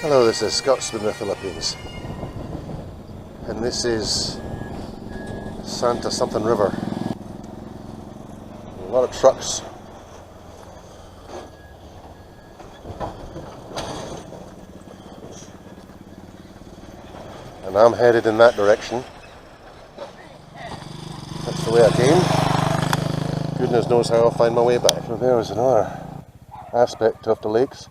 Hello, this is Scotsman in the Philippines, and this is Santa something river. A lot of trucks. And I'm headed in that direction. That's the way I came. Goodness knows how I'll find my way back. So there is another aspect of the lakes.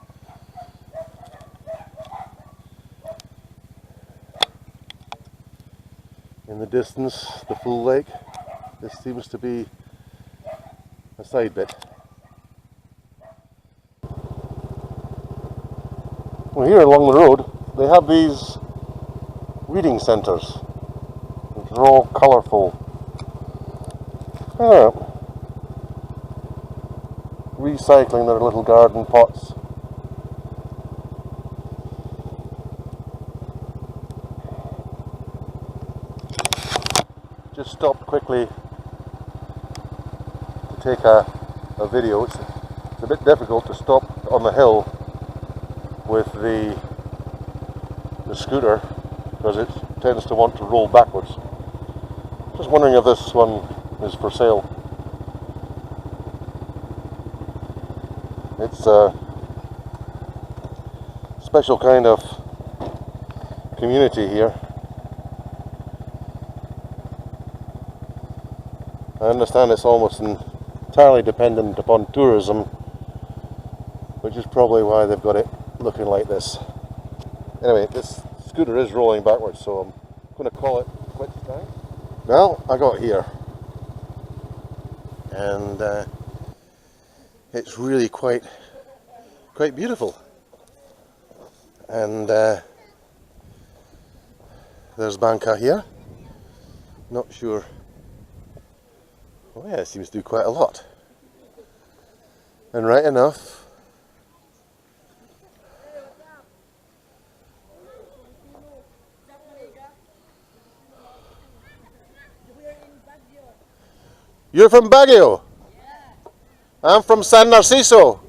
In the distance, the full lake. This seems to be a side bit. Well, here along the road, they have these reading centres, which are all colourful. Recycling their little garden pots. Just stopped quickly to take a video. It's a bit difficult to stop on the hill with the scooter because it tends to want to roll backwards. Just wondering if this one is for sale. It's a special kind of community here. I understand it's almost entirely dependent upon tourism, which is probably why they've got it looking like this. Anyway, this scooter is rolling backwards, so I'm going to call it quits now. Well, I got here, and it's really quite beautiful. And there's Bangka here. Not sure. Oh yeah, it seems to do quite a lot. And right enough, you're from Baguio? Yeah. I'm from San Narciso.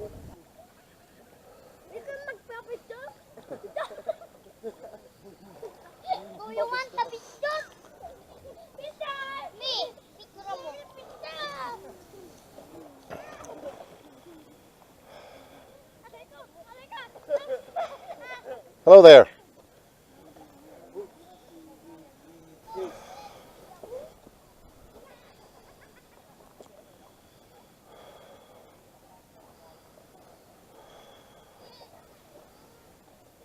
Hello there.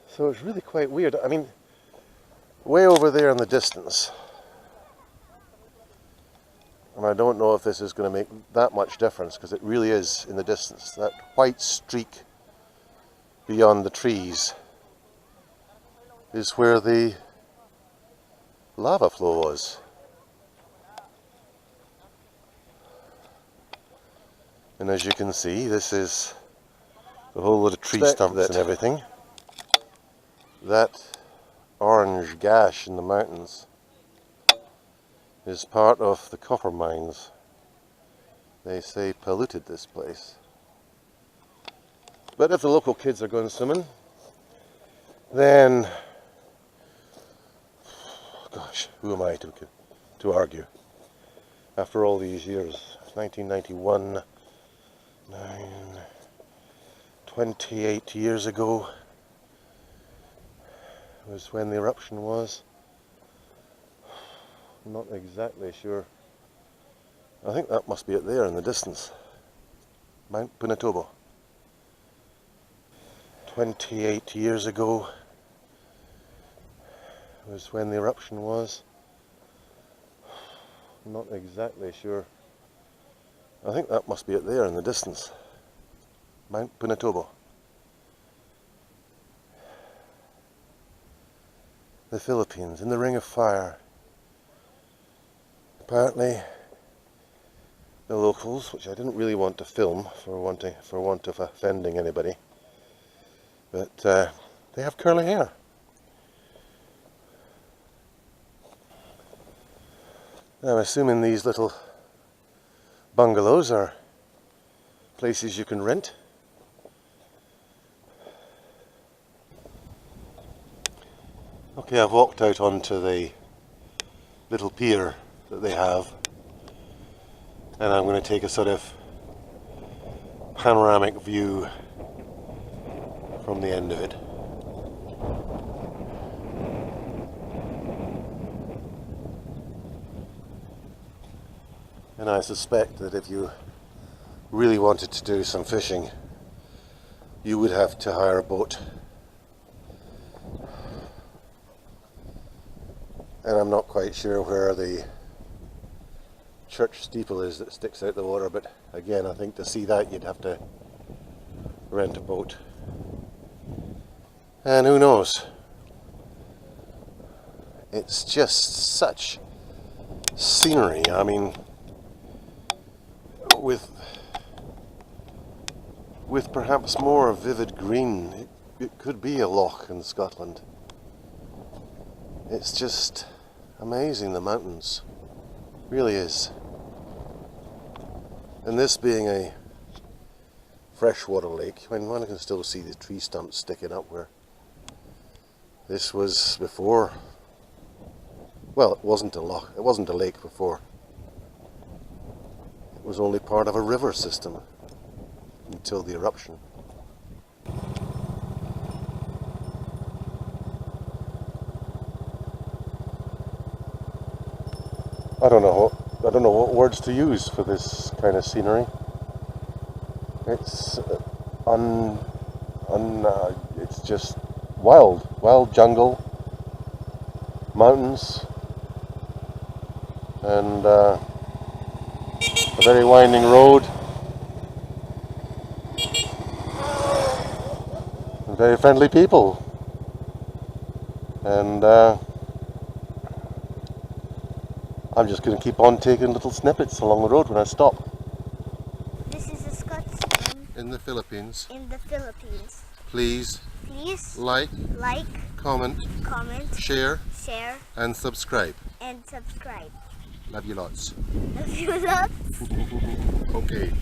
So it's really quite weird. I mean, way over there in the distance, and I don't know if this is going to make that much difference because it really is in the distance. That white streak beyond the trees is where the lava flow was. And as you can see, this is the whole lot of tree stumps and everything. That orange gash in the mountains is part of the copper mines. They say polluted this place. But if the local kids are going swimming, then gosh, who am I to argue? After all these years, 1991, 28 years ago was when the eruption was. I'm not exactly sure. I think that must be it there in the distance. Mount Pinatubo. 28 years ago was when the eruption was. I'm not exactly sure. I think that must be it there in the distance. Mount Pinatubo. The Philippines, in the Ring of Fire. Apparently the locals, which I didn't really want to film for want of offending anybody, but they have curly hair. I'm assuming these little bungalows are places you can rent. Okay, I've walked out onto the little pier that they have, and I'm going to take a sort of panoramic view from the end of it. And I suspect that if you really wanted to do some fishing, you would have to hire a boat. And I'm not quite sure where the church steeple is that sticks out the water, but again, I think to see that you'd have to rent a boat. And who knows? It's just such scenery. I mean, with perhaps more vivid green, it could be a loch in Scotland. It's just amazing, the mountains. Really is. And this being a freshwater lake, I mean, one can still see the tree stumps sticking up where this was before. Well, it wasn't a loch, it wasn't a lake before. It was only part of a river system until the eruption. I don't know what words to use for this kind of scenery. It's it's just wild jungle, mountains, and a very winding road, and very friendly people, and I'm just going to keep on taking little snippets along the road when I stop. This is a Scotsman In the Philippines. in the Philippines. Please like, comment, share, and subscribe. And subscribe. Love you lots. Love you lots. Okay.